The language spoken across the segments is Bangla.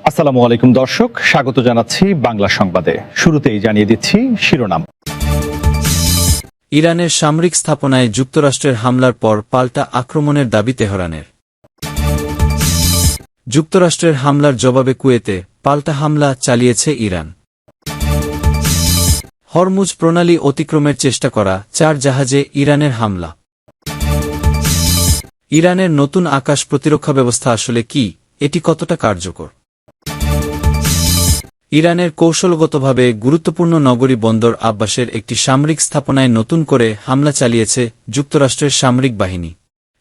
আসসালামু আলাইকুম দর্শক, স্বাগত জানাচ্ছি বাংলা সংবাদে। শুরুতেই জানিয়ে দিচ্ছি শিরোনাম। ইরানের সামরিক স্থাপনায় যুক্তরাষ্ট্রের হামলার পর পাল্টা আক্রমণের দাবি তেহরানের। যুক্তরাষ্ট্রের হামলার জবাবে কুয়েতে পাল্টা হামলা চালিয়েছে ইরান। হরমুজ প্রণালী অতিক্রমের চেষ্টা করা 4 জাহাজে ইরানের হামলা। ইরানের নতুন আকাশ প্রতিরক্ষা ব্যবস্থা আসলে কি, এটি কতটা কার্যকর? ইরানের কৌশলগতভাবে গুরুত্বপূর্ণ নগরী বন্দর আব্বাসের একটি সামরিক স্থাপনায় নতুন করে হামলা চালিয়েছে যুক্তরাষ্ট্রের সামরিক বাহিনী।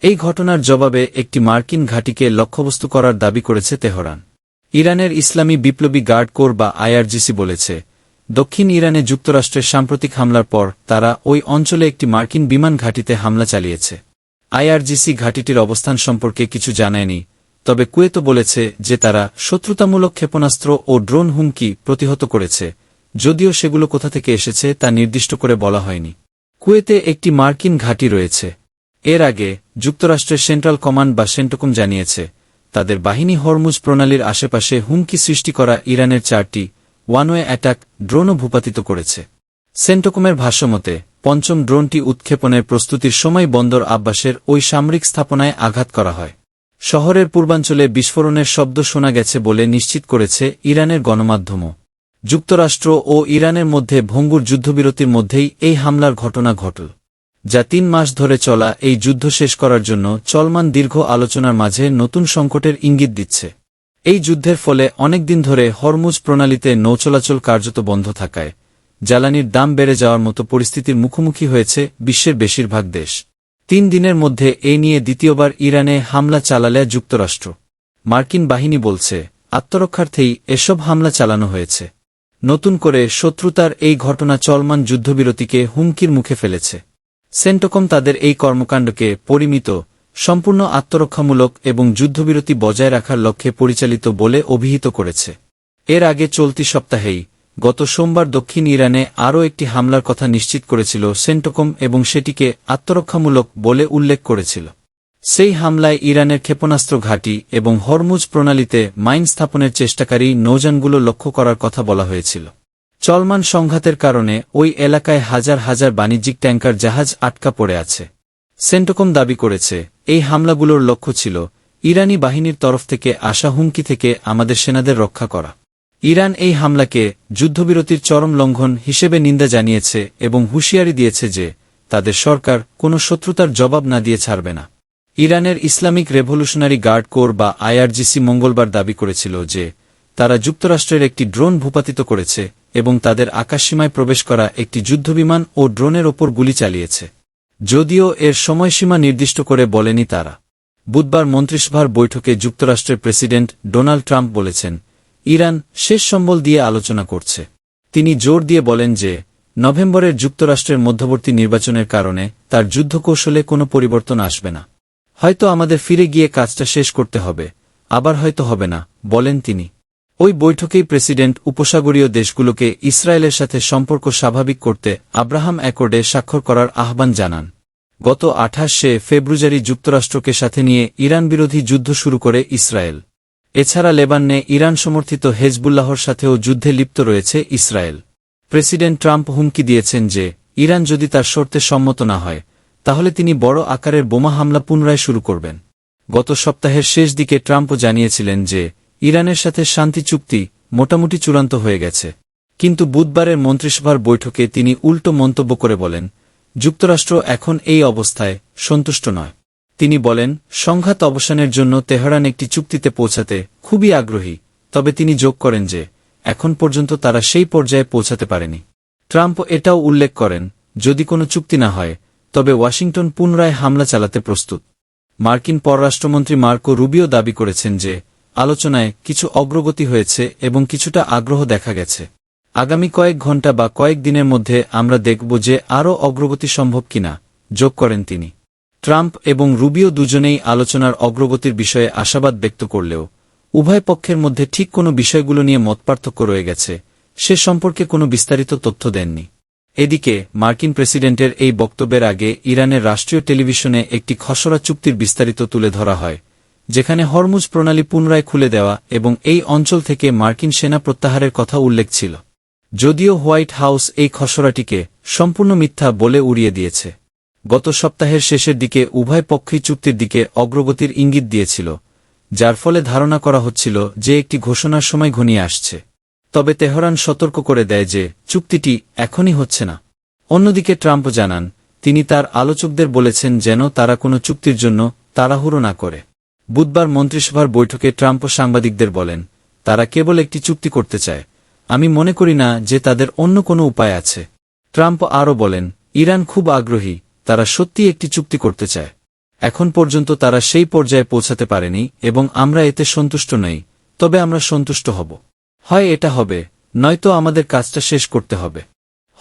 এই ঘটনার জবাবে একটি মার্কিন ঘাঁটিকে লক্ষ্যবস্তু করার দাবি করেছে তেহরান। ইরানের ইসলামী বিপ্লবী গার্ড কোর বা আইআরজিসি বলেছে, দক্ষিণ ইরানে যুক্তরাষ্ট্রের সাম্প্রতিক হামলার পর তারা ওই অঞ্চলে একটি মার্কিন বিমান ঘাঁটিতে হামলা চালিয়েছে। আইআরজিসি ঘাঁটিটির অবস্থান সম্পর্কে কিছু জানায়নি, তবে কুয়েত বলেছে যে তারা শত্রুতামূলক ক্ষেপণাস্ত্র ও ড্রোন হুমকি প্রতিহত করেছে, যদিও সেগুলো কোথা থেকে এসেছে তা নির্দিষ্ট করে বলা হয়নি। কুয়েতে একটি মার্কিন ঘাঁটি রয়েছে। এর আগে যুক্তরাষ্ট্রের সেন্ট্রাল কমান্ড বা সেন্টকম জানিয়েছে, তাদের বাহিনী হরমুজ প্রণালীর আশেপাশে হুমকি সৃষ্টি করা ইরানের 4টি ওয়ানওয়ে অ্যাটাক ড্রোনও ভূপাতিত করেছে। সেন্টকমের ভাষ্যমতে 5ম ড্রোনটি উৎক্ষেপণের প্রস্তুতির সময় বন্দর আব্বাসের ওই সামরিক স্থাপনায় আঘাত করা হয়। শহরের পূর্বাঞ্চলে বিস্ফোরণের শব্দ শোনা গেছে বলে নিশ্চিত করেছে ইরানের গণমাধ্যমও। যুক্তরাষ্ট্র ও ইরানের মধ্যে ভঙ্গুর যুদ্ধবিরতির মধ্যেই এই হামলার ঘটনা ঘটল, যা 3 মাস ধরে চলা এই যুদ্ধ শেষ করার জন্য চলমান দীর্ঘ আলোচনার মাঝে নতুন সংকটের ইঙ্গিত দিচ্ছে। এই যুদ্ধের ফলে অনেকদিন ধরে হরমুজ প্রণালীতে নৌচলাচল কার্যত বন্ধ থাকায় জ্বালানির দাম বেড়ে যাওয়ার মতো পরিস্থিতির মুখোমুখি হয়েছে বিশ্বের বেশিরভাগ দেশ। 3 দিনের মধ্যে এ নিয়ে দ্বিতীয়বার ইরানে হামলা চালালে যুক্তরাষ্ট্র। মার্কিন বাহিনী বলছে, আত্মরক্ষার্থেই এসব হামলা চালানো হয়েছে। নতুন করে শত্রুতার এই ঘটনা চলমান যুদ্ধবিরতিকে হুমকির মুখে ফেলেছে। সেন্টকম তাদের এই কর্মকাণ্ডকে পরিমিত, সম্পূর্ণ আত্মরক্ষামূলক এবং যুদ্ধবিরতি বজায় রাখার লক্ষ্যে পরিচালিত বলে অভিহিত করেছে। এর আগে চলতি সপ্তাহেই গত সোমবার দক্ষিণ ইরানে আরও একটি হামলার কথা নিশ্চিত করেছিল সেন্টকম এবং সেটিকে আত্মরক্ষামূলক বলে উল্লেখ করেছিল। সেই হামলায় ইরানের ক্ষেপণাস্ত্র ঘাঁটি এবং হরমুজ প্রণালীতে মাইন স্থাপনের চেষ্টাকারী নৌযানগুলো লক্ষ্য করার কথা বলা হয়েছিল। চলমান সংঘাতের কারণে ওই এলাকায় হাজার হাজার বাণিজ্যিক ট্যাঙ্কার জাহাজ আটকা পড়ে আছে। সেন্টকম দাবি করেছে, এই হামলাগুলোর লক্ষ্য ছিল ইরানি বাহিনীর তরফ থেকে আসা হুমকি থেকে আমাদের সেনাদের রক্ষা করা। ইরান এই হামলাকে যুদ্ধবিরতির চরম লঙ্ঘন হিসেবে নিন্দা জানিয়েছে এবং হুঁশিয়ারি দিয়েছে যে তাদের সরকার কোনো শত্রুতার জবাব না দিয়ে ছাড়বে না। ইরানের ইসলামিক রেভলিউশনারি গার্ড কোর বা আইআরজিসি মঙ্গলবার দাবি করেছিল যে তারা যুক্তরাষ্ট্রের একটি ড্রোন ভূপাতিত করেছে এবং তাদের আকাশসীমায় প্রবেশ করা একটি যুদ্ধবিমান ও ড্রোনের ওপর গুলি চালিয়েছে, যদিও এর সময়সীমা নির্দিষ্ট করে বলেনি তারা। বুধবার মন্ত্রিসভার বৈঠকে যুক্তরাষ্ট্রের প্রেসিডেন্ট ডোনাল্ড ট্রাম্প বলেছেন, ইরান শেষ সম্বল দিয়ে আলোচনা করছে। তিনি জোর দিয়ে বলেন যে নভেম্বরের যুক্তরাষ্ট্রের মধ্যবর্তী নির্বাচনের কারণে তার যুদ্ধকৌশলে কোনো পরিবর্তন আসবে না। হয়তো আমাদের ফিরে গিয়ে কাজটা শেষ করতে হবে, আবার হয়তো হবে না, বলেন তিনি। ওই বৈঠকেই প্রেসিডেন্ট উপসাগরীয় দেশগুলোকে ইসরায়েলের সাথে সম্পর্ক স্বাভাবিক করতে আব্রাহাম অ্যাকর্ডে স্বাক্ষর করার আহ্বান জানান। গত 28শে ফেব্রুয়ারি যুক্তরাষ্ট্রকে সাথে নিয়ে ইরান বিরোধী যুদ্ধ শুরু করে ইসরায়েল। এছাড়া লেবাননে ইরান সমর্থিত হেজবুল্লাহর সাথেও যুদ্ধে লিপ্ত রয়েছে ইসরায়েল। প্রেসিডেন্ট ট্রাম্প হুমকি দিয়েছেন যে ইরান যদি তার শর্তে সম্মত না হয় তাহলে তিনি বড় আকারের বোমা হামলা পুনরায় শুরু করবেন। গত সপ্তাহের শেষ দিকে ট্রাম্পও জানিয়েছিলেন যে ইরানের সাথে শান্তি চুক্তি মোটামুটি চূড়ান্ত হয়ে গেছে, কিন্তু বুধবারের মন্ত্রিসভার বৈঠকে তিনি উল্টো মন্তব্য করে বলেন, যুক্তরাষ্ট্র এখন এই অবস্থায় সন্তুষ্ট নয়। তিনি বলেন, সংঘাত অবসানের জন্য তেহরান একটি চুক্তিতে পৌঁছাতে খুবই আগ্রহী, তবে তিনি যোগ করেন যে এখন পর্যন্ত তারা সেই পর্যায়ে পৌঁছাতে পারেনি। ট্রাম্প এটাও উল্লেখ করেন, যদি কোনো চুক্তি না হয় তবে ওয়াশিংটন পুনরায় হামলা চালাতে প্রস্তুত। মার্কিন পররাষ্ট্রমন্ত্রী মার্কো রুবিও দাবি করেছেন যে আলোচনায় কিছু অগ্রগতি হয়েছে এবং কিছুটা আগ্রহ দেখা গেছে। আগামী কয়েক ঘণ্টা বা কয়েক দিনের মধ্যে আমরা দেখব যে আরও অগ্রগতি সম্ভব কিনা, যোগ করেন তিনি। ট্রাম্প এবং রুবিও দুজনেই আলোচনার অগ্রগতির বিষয়ে আশাবাদ ব্যক্ত করলেও উভয় পক্ষের মধ্যে ঠিক কোনো বিষয়গুলো নিয়ে মতপার্থক্য রয়ে গেছে সে সম্পর্কে কোনো বিস্তারিত তথ্য দেননি। এদিকে মার্কিন প্রেসিডেন্টের এই বক্তব্যের আগে ইরানের রাষ্ট্রীয় টেলিভিশনে একটি খসড়া চুক্তির বিস্তারিত তুলে ধরা হয়, যেখানে হরমুজ প্রণালী পুনরায় খুলে দেওয়া এবং এই অঞ্চল থেকে মার্কিন সেনা প্রত্যাহারের কথা উল্লেখ ছিল। যদিও হোয়াইট হাউস এই খসড়াটিকে সম্পূর্ণ মিথ্যা বলে উড়িয়ে দিয়েছে। গত সপ্তাহের শেষের দিকে উভয় পক্ষই চুক্তির দিকে অগ্রগতির ইঙ্গিত দিয়েছিল, যার ফলে ধারণা করা হচ্ছিল যে একটি ঘোষণার সময় ঘনিয়ে আসছে। তবে তেহরান সতর্ক করে দেয় যে চুক্তিটি এখনই হচ্ছে না। অন্যদিকে ট্রাম্প জানান, তিনি তার আলোচকদের বলেছেন যেন তারা কোনো চুক্তির জন্য তাড়াহুড়ো না করে। বুধবার মন্ত্রিসভার বৈঠকে ট্রাম্প সাংবাদিকদের বলেন, তারা কেবল একটি চুক্তি করতে চায়, আমি মনে করি না যে তাদের অন্য কোনো উপায় আছে। ট্রাম্প আরও বলেন, ইরান খুব আগ্রহী, তারা সত্যিই একটি চুক্তি করতে চায়। এখন পর্যন্ত তারা সেই পর্যায়ে পৌঁছাতে পারেনি এবং আমরা এতে সন্তুষ্ট নই, তবে আমরা সন্তুষ্ট হব। হয় এটা হবে, নয়তো আমাদের কাজটা শেষ করতে হবে।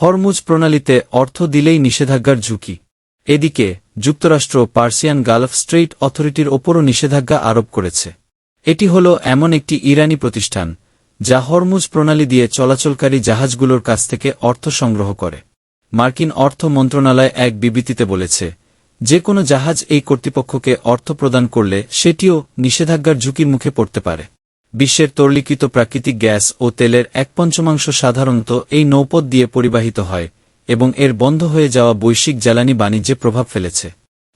হরমুজ প্রণালীতে অর্থ দিলেই নিষেধাজ্ঞার ঝুঁকি। এদিকে যুক্তরাষ্ট্র পার্সিয়ান গালফ স্ট্রেইট অথরিটির ওপরও নিষেধাজ্ঞা আরোপ করেছে। এটি হল এমন একটি ইরানি প্রতিষ্ঠান যা হরমুজ প্রণালী দিয়ে চলাচলকারী জাহাজগুলোর কাছ থেকে অর্থ সংগ্রহ করে। মার্কিন অর্থ মন্ত্রণালয় এক বিবৃতিতে বলেছে, যে কোনো জাহাজ এই কর্তৃপক্ষকে অর্থ প্রদান করলে সেটিও নিষেধাজ্ঞার ঝুঁকির মুখে পড়তে পারে। বিশ্বের তরলীকৃত প্রাকৃতিক গ্যাস ও তেলের 1/5 সাধারণত এই নৌপথ দিয়ে পরিবাহিত হয় এবং এর বন্ধ হয়ে যাওয়া বৈশ্বিক জ্বালানি বাণিজ্যে প্রভাব ফেলেছে।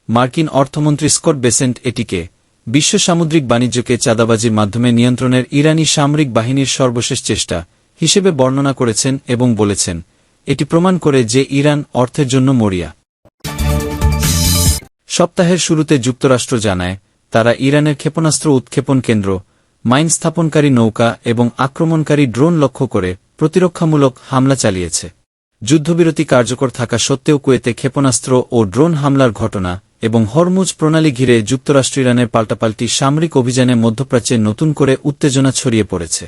মার্কিন অর্থমন্ত্রী স্কট বেসেন্ট এটিকে বিশ্ব সামুদ্রিক বাণিজ্যকে চাঁদাবাজির মাধ্যমে নিয়ন্ত্রণের ইরানি সামরিক বাহিনীর সর্বশেষ চেষ্টা হিসেবে বর্ণনা করেছেন এবং বলেছেন, এটি প্রমাণ করে যে ইরান অর্থের জন্য মরিয়া। সপ্তাহের শুরুতে যুক্তরাষ্ট্র জানায়, তারা ইরানের ক্ষেপণাস্ত্র উৎক্ষেপণ কেন্দ্র, মাইন স্থাপনকারী নৌকা এবং আক্রমণকারী ড্রোন লক্ষ্য করে প্রতিরক্ষামূলক হামলা চালিয়েছে। যুদ্ধবিরতি কার্যকর থাকা সত্ত্বেও কুয়েতে ক্ষেপণাস্ত্র ও ড্রোন হামলার ঘটনা এবং হরমুজ প্রণালী ঘিরে যুক্তরাষ্ট্র ইরানের পাল্টাপাল্টি সামরিক অভিযানে মধ্যপ্রাচ্যে নতুন করে উত্তেজনা ছড়িয়ে পড়েছে।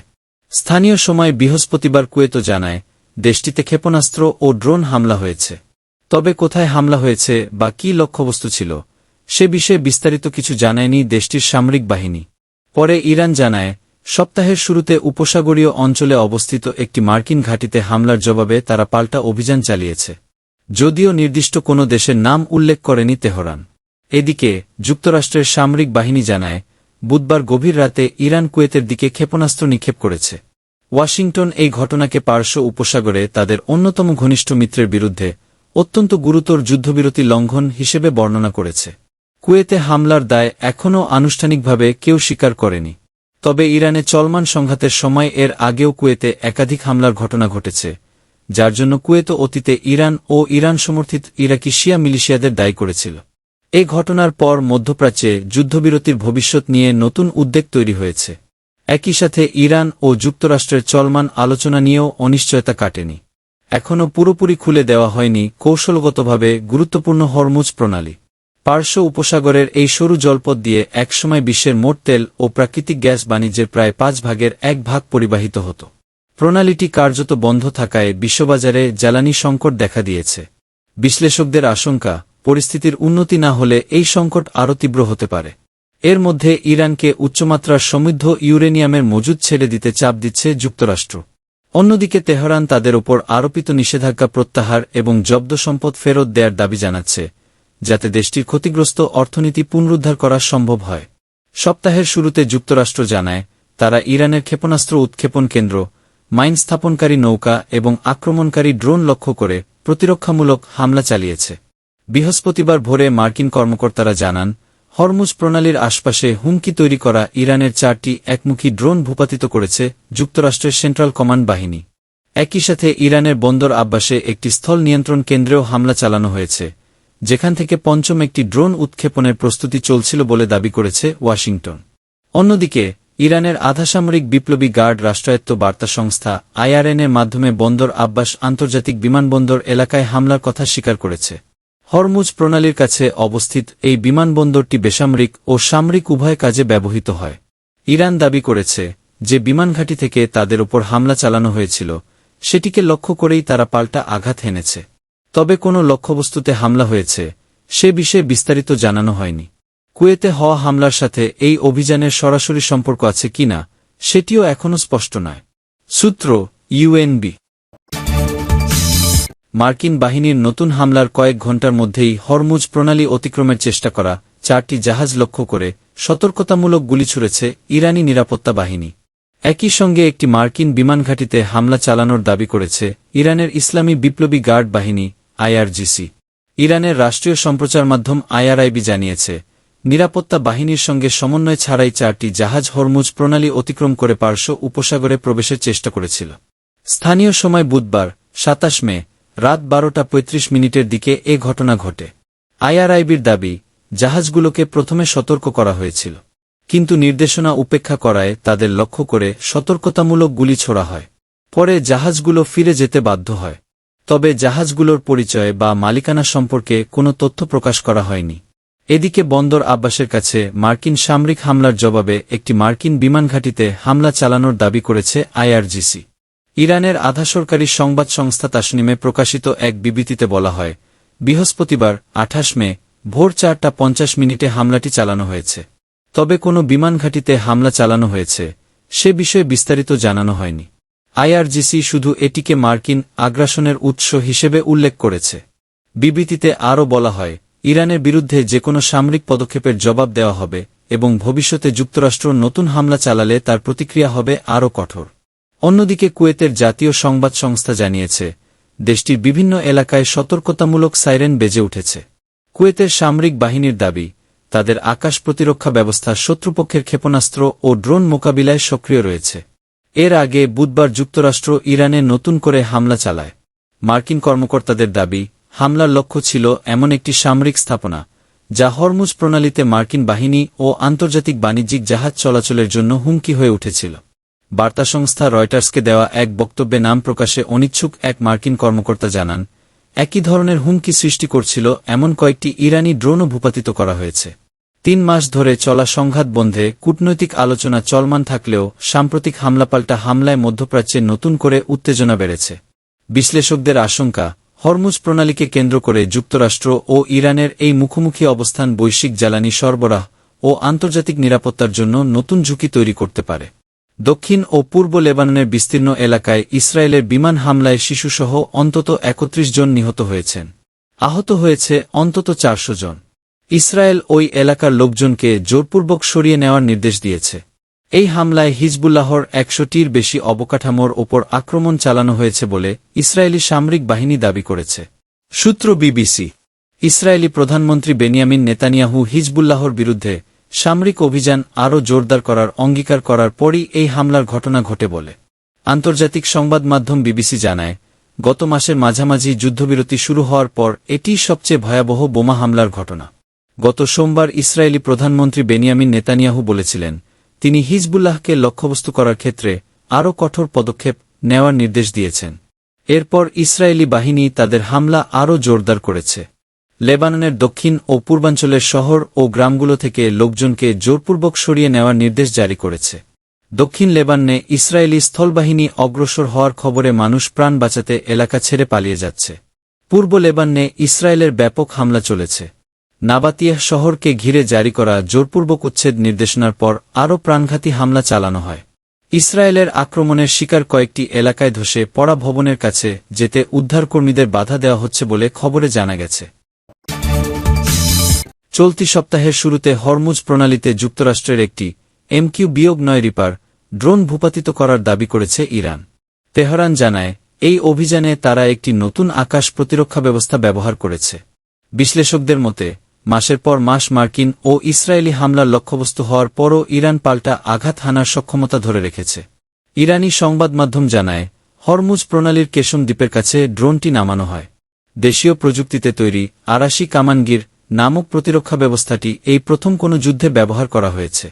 স্থানীয় সময় বৃহস্পতিবার কুয়েত জানায়, দেশটিতে ক্ষেপণাস্ত্র ও ড্রোন হামলা হয়েছে। তবে কোথায় হামলা হয়েছে বা কী লক্ষ্যবস্তু ছিল সে বিষয়ে বিস্তারিত কিছু জানায়নি দেশটির সামরিক বাহিনী। পরে ইরান জানায়, সপ্তাহের শুরুতে উপসাগরীয় অঞ্চলে অবস্থিত একটি মার্কিন ঘাঁটিতে হামলার জবাবে তারা পাল্টা অভিযান চালিয়েছে, যদিও নির্দিষ্ট কোনো দেশের নাম উল্লেখ করেনি তেহরান। এদিকে যুক্তরাষ্ট্রের সামরিক বাহিনী জানায়, বুধবার গভীর রাতে ইরান কুয়েতের দিকে ক্ষেপণাস্ত্র নিক্ষেপ করেছে। ওয়াশিংটন এই ঘটনাকে পারস্য উপসাগরে তাদের অন্যতম ঘনিষ্ঠ মিত্রের বিরুদ্ধে অত্যন্ত গুরুতর যুদ্ধবিরতি লঙ্ঘন হিসেবে বর্ণনা করেছে। কুয়েতে হামলার দায় এখনও আনুষ্ঠানিকভাবে কেউ স্বীকার করেনি। তবে ইরানে চলমান সংঘাতের সময় এর আগেও কুয়েতে একাধিক হামলার ঘটনা ঘটেছে, যার জন্য কুয়েত অতীতে ইরান ও ইরান সমর্থিত ইরাকি শিয়া মিলিশিয়াদের দায়ী করেছিল। এই ঘটনার পর মধ্যপ্রাচ্যে যুদ্ধবিরতির ভবিষ্যৎ নিয়ে নতুন উদ্বেগ তৈরি হয়েছে। একই সাথে ইরান ও যুক্তরাষ্ট্রের চলমান আলোচনা নিয়েও অনিশ্চয়তা কাটেনি। এখনও পুরোপুরি খুলে দেওয়া হয়নি কৌশলগতভাবে গুরুত্বপূর্ণ হরমুজ প্রণালী। পারস্য উপসাগরের এই সরু জলপথ দিয়ে একসময় বিশ্বের মোট তেল ও প্রাকৃতিক গ্যাস বাণিজ্যের প্রায় 5/1 পরিবাহিত হতো। প্রণালীটি কার্যত বন্ধ থাকায় বিশ্ববাজারে জ্বালানি সংকট দেখা দিয়েছে। বিশ্লেষকদের আশঙ্কা, পরিস্থিতির উন্নতি না হলে এই সংকট আরও তীব্র হতে পারে। এর মধ্যে ইরানকে উচ্চমাত্রার সমৃদ্ধ ইউরেনিয়ামের মজুদ ছেড়ে দিতে চাপ দিচ্ছে যুক্তরাষ্ট্র। অন্যদিকে তেহরান তাদের ওপর আরোপিত নিষেধাজ্ঞা প্রত্যাহার এবং জব্দ সম্পদ ফেরত দেওয়ার দাবি জানাচ্ছে, যাতে দেশটির ক্ষতিগ্রস্ত অর্থনীতি পুনরুদ্ধার করা সম্ভব হয়। সপ্তাহের শুরুতে যুক্তরাষ্ট্র জানায়, তারা ইরানের ক্ষেপণাস্ত্র উৎক্ষেপণ কেন্দ্র, মাইন স্থাপনকারী নৌকা এবং আক্রমণকারী ড্রোন লক্ষ্য করে প্রতিরক্ষামূলক হামলা চালিয়েছে। বৃহস্পতিবার ভোরে মার্কিন কর্মকর্তারা জানান, হরমুজ প্রণালীর আশপাশে হুমকি তৈরি করা ইরানের 4টি একমুখী ড্রোন ভূপাতিত করেছে যুক্তরাষ্ট্রের সেন্ট্রাল কমান্ড বাহিনী। একই সাথে ইরানের বন্দর আব্বাসে একটি স্থল নিয়ন্ত্রণ কেন্দ্রেও হামলা চালানো হয়েছে, যেখান থেকে পঞ্চম একটি ড্রোন উৎক্ষেপণের প্রস্তুতি চলছিল বলে দাবি করেছে ওয়াশিংটন। অন্যদিকে ইরানের আধাসামরিক বিপ্লবী গার্ড রাষ্ট্রায়ত্ত বার্তা সংস্থা IRN-এর মাধ্যমে বন্দর আব্বাস আন্তর্জাতিক বিমানবন্দর এলাকায় হামলার কথা স্বীকার করেছে। হরমুজ প্রণালীর কাছে অবস্থিত এই বিমানবন্দরটি বেসামরিক ও সামরিক উভয় কাজে ব্যবহৃত হয়। ইরান দাবি করেছে যে বিমানঘাঁটি থেকে তাদের ওপর হামলা চালানো হয়েছিল, সেটিকে লক্ষ্য করেই তারা পাল্টা আঘাত হেনেছে। তবে কোনো লক্ষ্যবস্তুতে হামলা হয়েছে সে বিষয়ে বিস্তারিত জানানো হয়নি। কুয়েতে হওয়া হামলার সাথে এই অভিযানের সরাসরি সম্পর্ক আছে কিনা সেটিও এখনও স্পষ্ট নয়। সূত্র UNB। মার্কিন বাহিনীর নতুন হামলার কয়েক ঘণ্টার মধ্যেই হরমুজ প্রণালী অতিক্রমের চেষ্টা করা 4টি জাহাজ লক্ষ্য করে সতর্কতামূলক গুলি ছুড়েছে ইরানি নিরাপত্তা বাহিনী। একই সঙ্গে একটি মার্কিন বিমান ঘাঁটিতে হামলা চালানোর দাবি করেছে ইরানের ইসলামী বিপ্লবী গার্ড বাহিনী আইআরজিসি। ইরানের রাষ্ট্রীয় সম্প্রচার মাধ্যম আইআরআইবি জানিয়েছে, নিরাপত্তা বাহিনীর সঙ্গে সমন্বয় ছাড়াই 4টি জাহাজ হরমুজ প্রণালী অতিক্রম করে পারস্য উপসাগরে প্রবেশের চেষ্টা করেছিল। স্থানীয় সময় বুধবার 27 মে রাত 12:35 দিকে এ ঘটনা ঘটে। আইআরআইবির দাবি, জাহাজগুলোকে প্রথমে সতর্ক করা হয়েছিল, কিন্তু নির্দেশনা উপেক্ষা করায় তাদের লক্ষ্য করে সতর্কতামূলক গুলি ছোড়া হয়। পরে জাহাজগুলো ফিরে যেতে বাধ্য হয়। তবে জাহাজগুলোর পরিচয় বা মালিকানা সম্পর্কে কোনো তথ্য প্রকাশ করা হয়নি। এদিকে বন্দর আব্বাসের কাছে মার্কিন সামরিক হামলার জবাবে একটি মার্কিন বিমান ঘাঁটিতে হামলা চালানোর দাবি করেছে আইআরজিসি। ইরানের আধা সরকারি সংবাদ সংস্থা তাসনিমে প্রকাশিত এক বিবৃতিতে বলা হয়, বৃহস্পতিবার 28 মে ভোর 4:50 হামলাটি চালানো হয়েছে। তবে কোনো বিমান ঘাঁটিতে হামলা চালানো হয়েছে সে বিষয়ে বিস্তারিত জানানো হয়নি। আইআরজিসি শুধু এটিকে মার্কিন আগ্রাসনের উৎস হিসেবে উল্লেখ করেছে। বিবৃতিতে আরও বলা হয়, ইরানের বিরুদ্ধে যেকোনো সামরিক পদক্ষেপের জবাব দেওয়া হবে এবং ভবিষ্যতে যুক্তরাষ্ট্র নতুন হামলা চালালে তার প্রতিক্রিয়া হবে আরও কঠোর। অন্যদিকে কুয়েতের জাতীয় সংবাদ সংস্থা জানিয়েছে, দেশটির বিভিন্ন এলাকায় সতর্কতামূলক সাইরেন বেজে উঠেছে। কুয়েতের সামরিক বাহিনীর দাবি, তাদের আকাশ প্রতিরক্ষা ব্যবস্থা শত্রুপক্ষের ক্ষেপণাস্ত্র ও ড্রোন মোকাবিলায় সক্রিয় রয়েছে। এর আগে বুধবার যুক্তরাষ্ট্র ইরানে নতুন করে হামলা চালায়। মার্কিন কর্মকর্তাদের দাবি, হামলার লক্ষ্য ছিল এমন একটি সামরিক স্থাপনা যা হরমুজ প্রণালীতে মার্কিন বাহিনী ও আন্তর্জাতিক বাণিজ্যিক জাহাজ চলাচলের জন্য হুমকি হয়ে উঠেছিল। বার্তা সংস্থা রয়টার্সকে দেওয়া এক বক্তব্যে নাম প্রকাশে অনিচ্ছুক এক মার্কিন কর্মকর্তা জানান, একই ধরনের হুমকি সৃষ্টি করছিল এমন কয়েকটি ইরানি ড্রোনও ভূপাতিত করা হয়েছে। 3 মাস ধরে চলা সংঘাত বন্ধে কূটনৈতিক আলোচনা চলমান থাকলেও সাম্প্রতিক হামলাপাল্টা হামলায় মধ্যপ্রাচ্যে নতুন করে উত্তেজনা বেড়েছে। বিশ্লেষকদের আশঙ্কা, হরমুজ প্রণালীকে কেন্দ্র করে যুক্তরাষ্ট্র ও ইরানের এই মুখোমুখি অবস্থান বৈশ্বিক জ্বালানি সরবরাহ ও আন্তর্জাতিক নিরাপত্তার জন্য নতুন ঝুঁকি তৈরি করতে পারে। দক্ষিণ ও পূর্ব লেবাননের বিস্তীর্ণ এলাকায় ইসরায়েলের বিমান হামলায় শিশুসহ অন্তত 31 জন নিহত হয়েছেন। আহত হয়েছে অন্তত 400 জন। ইসরায়েল ওই এলাকার লোকজনকে জোরপূর্বক সরিয়ে নেওয়ার নির্দেশ দিয়েছে। এই হামলায় হিজবুল্লাহর 100টির বেশি অবকাঠামোর ওপর আক্রমণ চালানো হয়েছে বলে ইসরায়েলি সামরিক বাহিনী দাবি করেছে। সূত্র বিবিসি। ইসরায়েলি প্রধানমন্ত্রী বেনিয়ামিন নেতানিয়াহু হিজবুল্লাহর বিরুদ্ধে সামরিক অভিযান আরও জোরদার করার অঙ্গীকার করার পরই এই হামলার ঘটনা ঘটে বলে আন্তর্জাতিক সংবাদ মাধ্যম বিবিসি জানায়, গত মাসের মাঝামাঝি যুদ্ধবিরতি শুরু হওয়ার পর এটিই সবচেয়ে ভয়াবহ বোমা হামলার ঘটনা। গত সোমবার ইসরায়েলি প্রধানমন্ত্রী বেনিয়ামিন নেতানিয়াহু বলেছিলেন, তিনি হিজবুল্লাহকে লক্ষ্যবস্তু করার ক্ষেত্রে আরও কঠোর পদক্ষেপ নেওয়ার নির্দেশ দিয়েছেন। এরপর ইসরায়েলি বাহিনী তাদের হামলা আরও জোরদার করেছে। লেবাননের দক্ষিণ ও পূর্বাঞ্চলের শহর ও গ্রামগুলো থেকে লোকজনকে জোরপূর্বক সরিয়ে নেওয়ার নির্দেশ জারি করেছে। দক্ষিণ লেবাননে ইসরায়েলি স্থলবাহিনী অগ্রসর হওয়ার খবরে মানুষ প্রাণ বাঁচাতে এলাকা ছেড়ে পালিয়ে যাচ্ছে। পূর্ব লেবাননে ইসরায়েলের ব্যাপক হামলা চলেছে। নাবাতিয়াহ শহরকে ঘিরে জারি করা জোরপূর্বক উচ্ছেদ নির্দেশনার পর আরও প্রাণঘাতী হামলা চালানো হয়। ইসরায়েলের আক্রমণের শিকার কয়েকটি এলাকায় ধসে পড়া ভবনের কাছে যেতে উদ্ধারকর্মীদের বাধা দেওয়া হচ্ছে বলে খবরে জানা গেছে। চলতি সপ্তাহের শুরুতে হরমুজ প্রণালীতে যুক্তরাষ্ট্রের একটি MQ-9 রিপার ড্রোন ভূপাতিত করার দাবি করেছে ইরান। তেহরান জানায়, এই অভিযানে তারা একটি নতুন আকাশ প্রতিরক্ষা ব্যবস্থা ব্যবহার করেছে। বিশ্লেষকদের মতে, মাসের পর মাস মার্কিন ও ইসরায়েলি হামলার লক্ষ্যবস্তু হওয়ার পরও ইরান পাল্টা আঘাত হানার সক্ষমতা ধরে রেখেছে। ইরানি সংবাদ মাধ্যম জানায়, হরমুজ প্রণালীর কেশম দ্বীপের কাছে ড্রোনটি নামানো হয়। দেশীয় প্রযুক্তিতে তৈরি আরাশি কামানগির নামক প্রতিরক্ষা ব্যবস্থাটি এই প্রথম কোনো যুদ্ধে ব্যবহার করা হয়েছে।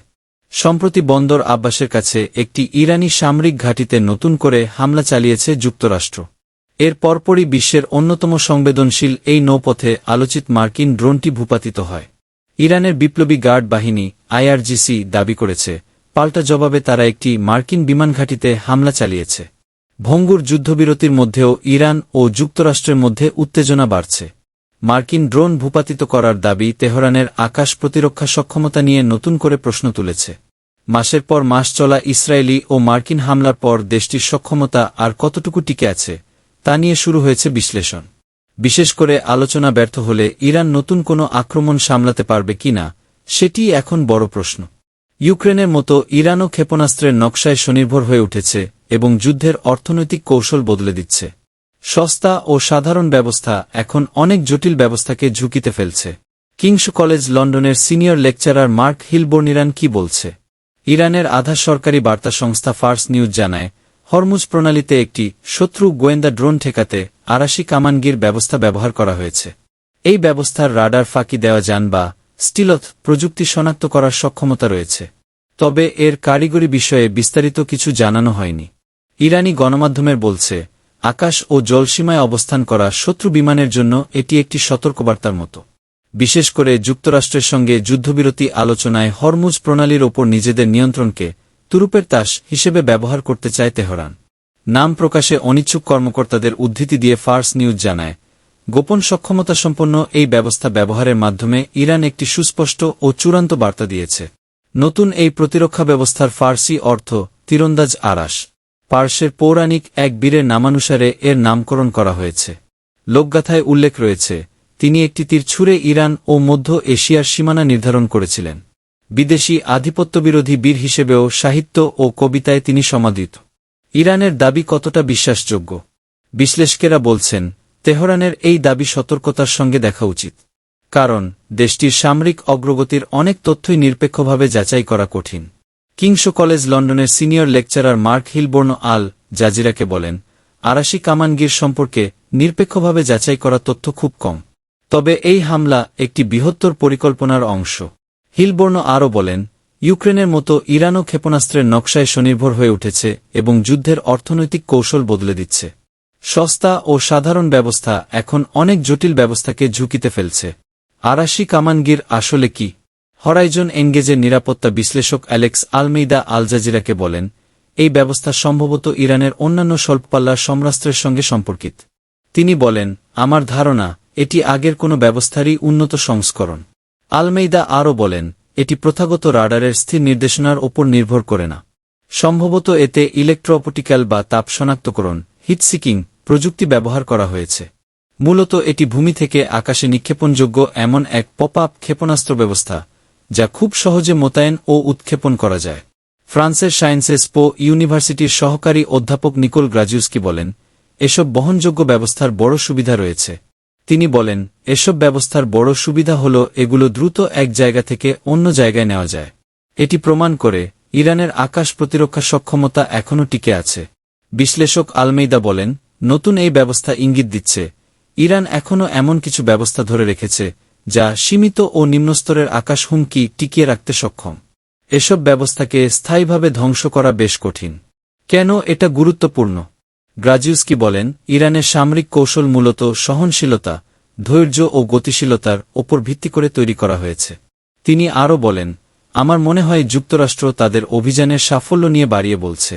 সম্প্রতি বন্দর আব্বাসের কাছে একটি ইরানি সামরিক ঘাঁটিতে নতুন করে হামলা চালিয়েছে যুক্তরাষ্ট্র। এর পরপরই বিশ্বের অন্যতম সংবেদনশীল এই নৌপথে আলোচিত মার্কিন ড্রোনটি ভূপাতিত হয়। ইরানের বিপ্লবী গার্ড বাহিনী আইআরজিসি দাবি করেছে, পাল্টা জবাবে তারা একটি মার্কিন বিমান ঘাঁটিতে হামলা চালিয়েছে। ভঙ্গুর যুদ্ধবিরতির মধ্যেও ইরান ও যুক্তরাষ্ট্রের মধ্যে উত্তেজনা বাড়ছে। মার্কিন ড্রোন ভূপাতিত করার দাবি তেহরানের আকাশ প্রতিরক্ষা সক্ষমতা নিয়ে নতুন করে প্রশ্ন তুলেছে। মাসের পর মাস চলা ইসরায়েলি ও মার্কিন হামলার পর দেশটির সক্ষমতা আর কতটুকু টিকে আছে তা নিয়ে শুরু হয়েছে বিশ্লেষণ। বিশেষ করে আলোচনা ব্যর্থ হলে ইরান নতুন কোনো আক্রমণ সামলাতে পারবে কিনা সেটি এখন বড় প্রশ্ন। ইউক্রেনের মতো ইরানও ক্ষেপণাস্ত্রের নকশায় স্বনির্ভর হয়ে উঠেছে এবং যুদ্ধের অর্থনৈতিক কৌশল বদলে দিচ্ছে। সস্তা ও সাধারণ ব্যবস্থা এখন অনেক জটিল ব্যবস্থাকে ঝুঁকিতে ফেলছে। কিংস কলেজ লন্ডনের সিনিয়র লেকচারার মার্ক হিলবোর্ন ইরান কি বলছে? ইরানের আধা সরকারি বার্তা সংস্থা ফার্স নিউজ জানায়, হরমুজ প্রণালীতে একটি শত্রু গোয়েন্দা ড্রোন ঠেকাতে আরাশি কামানগির ব্যবস্থা ব্যবহার করা হয়েছে। এই ব্যবস্থার রাডার ফাঁকি দেওয়া যান বা স্টিলথ প্রযুক্তি শনাক্ত করার সক্ষমতা রয়েছে। তবে এর কারিগরি বিষয়ে বিস্তারিত কিছু জানানো হয়নি। ইরানি গণমাধ্যমের বলছে, আকাশ ও জলসীমায় অবস্থান করা শত্রু বিমানের জন্য এটি একটি সতর্কবার্তার মতো। বিশেষ করে যুক্তরাষ্ট্রের সঙ্গে যুদ্ধবিরতি আলোচনায় হরমুজ প্রণালীর ওপর নিজেদের নিয়ন্ত্রণকে তুরুপের তাস হিসেবে ব্যবহার করতে চায় তেহরান। নাম প্রকাশে অনিচ্ছুক কর্মকর্তাদের উদ্ধৃতি দিয়ে ফার্স নিউজ জানায়, গোপন সক্ষমতাসম্পন্ন এই ব্যবস্থা ব্যবহারের মাধ্যমে ইরান একটি সুস্পষ্ট ও চূড়ান্ত বার্তা দিয়েছে। নতুন এই প্রতিরক্ষা ব্যবস্থার ফার্সি অর্থ তীরন্দাজ আরাশ। পার্শ্বের পৌরাণিক এক বীরের নামানুসারে এর নামকরণ করা হয়েছে। লোকগাথায় উল্লেখ রয়েছে, তিনি একটি তীর ছুঁড়ে ইরান ও মধ্য এশিয়ার সীমানা নির্ধারণ করেছিলেন। বিদেশি আধিপত্যবিরোধী বীর হিসেবেও সাহিত্য ও কবিতায় তিনি সমাদৃত। ইরানের দাবি কতটা বিশ্বাসযোগ্য? বিশ্লেষকেরা বলছেন, তেহরানের এই দাবি সতর্কতার সঙ্গে দেখা উচিত। কারণ দেশটির সামরিক অগ্রগতির অনেক তথ্যই নিরপেক্ষভাবে যাচাই করা কঠিন। কিংস কলেজ লন্ডনের সিনিয়র লেকচারার মার্ক হিলবোর্ন আল জাজিরাকে বলেন, আরাশি কামানগির সম্পর্কে নিরপেক্ষভাবে যাচাই করা তথ্য খুব কম। তবে এই হামলা একটি বৃহত্তর পরিকল্পনার অংশ। হিলবোর্ন আরও বলেন, ইউক্রেনের মতো ইরানও ক্ষেপণাস্ত্রের নকশায় স্বনির্ভর হয়ে উঠেছে এবং যুদ্ধের অর্থনৈতিক কৌশল বদলে দিচ্ছে। সস্তা ও সাধারণ ব্যবস্থা এখন অনেক জটিল ব্যবস্থাকে ঝুঁকিতে ফেলছে। আরাশি কামানগির আসলে কি? হরাইজন এনগেজের নিরাপত্তা বিশ্লেষক অ্যালেক্স আলমেইদা আল জাজিরাকে বলেন, এই ব্যবস্থা সম্ভবত ইরানের অন্যান্য স্বল্পপাল্লার সমরাস্ত্রের সঙ্গে সম্পর্কিত। তিনি বলেন, আমার ধারণা এটি আগের কোনো ব্যবস্থারই উন্নত সংস্করণ। আলমেইদা আরও বলেন, এটি প্রথাগত রাডারের স্থির নির্দেশনার ওপর নির্ভর করে না। সম্ভবত এতে ইলেকট্রোঅপটিক্যাল বা তাপ শনাক্তকরণ হিটসিকিং প্রযুক্তি ব্যবহার করা হয়েছে। মূলত এটি ভূমি থেকে আকাশে নিক্ষেপণযোগ্য এমন এক পপ আপ ক্ষেপণাস্ত্র ব্যবস্থা, যা খুব সহজে মোতায়েন ও উৎক্ষেপণ করা যায়। ফ্রান্সের সায়েন্সেস পো ইউনিভার্সিটির সহকারী অধ্যাপক নিকোল গ্রাজিউস্কি বলেন, এসব বহনযোগ্য ব্যবস্থার বড় সুবিধা রয়েছে। তিনি বলেন, এসব ব্যবস্থার বড় সুবিধা হল এগুলো দ্রুত এক জায়গা থেকে অন্য জায়গায় নেওয়া যায়। এটি প্রমাণ করে ইরানের আকাশ প্রতিরক্ষা সক্ষমতা এখনও টিকে আছে। বিশ্লেষক আলমেইদা বলেন, নতুন এই ব্যবস্থা ইঙ্গিত দিচ্ছে ইরান এখনও এমন কিছু ব্যবস্থা ধরে রেখেছে যা সীমিত ও নিম্নস্তরের আকাশ হুমকি টিকিয়ে রাখতে সক্ষম। এসব ব্যবস্থাকে স্থায়ীভাবে ধ্বংস করা বেশ কঠিন। কেন এটা গুরুত্বপূর্ণ? গ্রাজিউস্কি বলেন, ইরানের সামরিক কৌশল মূলত সহনশীলতা, ধৈর্য ও গতিশীলতার ওপর ভিত্তি করে তৈরি করা হয়েছে। তিনি আরও বলেন, আমার মনে হয় যুক্তরাষ্ট্র তাদের অভিযানের সাফল্য নিয়ে বাড়িয়ে বলছে।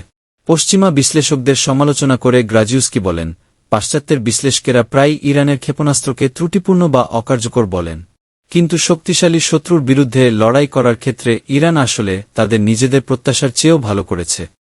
পশ্চিমা বিশ্লেষকদের সমালোচনা করে গ্রাজিউস্কি বলেন, পাশ্চাত্যের বিশ্লেষকেরা প্রায় ইরানের ক্ষেপণাস্ত্রকে ত্রুটিপূর্ণ বা অকার্যকর বলেন। কিন্তু শক্তিশালী শত্রুর বিরুদ্ধে লড়াই করার ক্ষেত্রে ইরান আসলে তাদের নিজেদের প্রত্যাশার চেয়েও ভালো করেছে।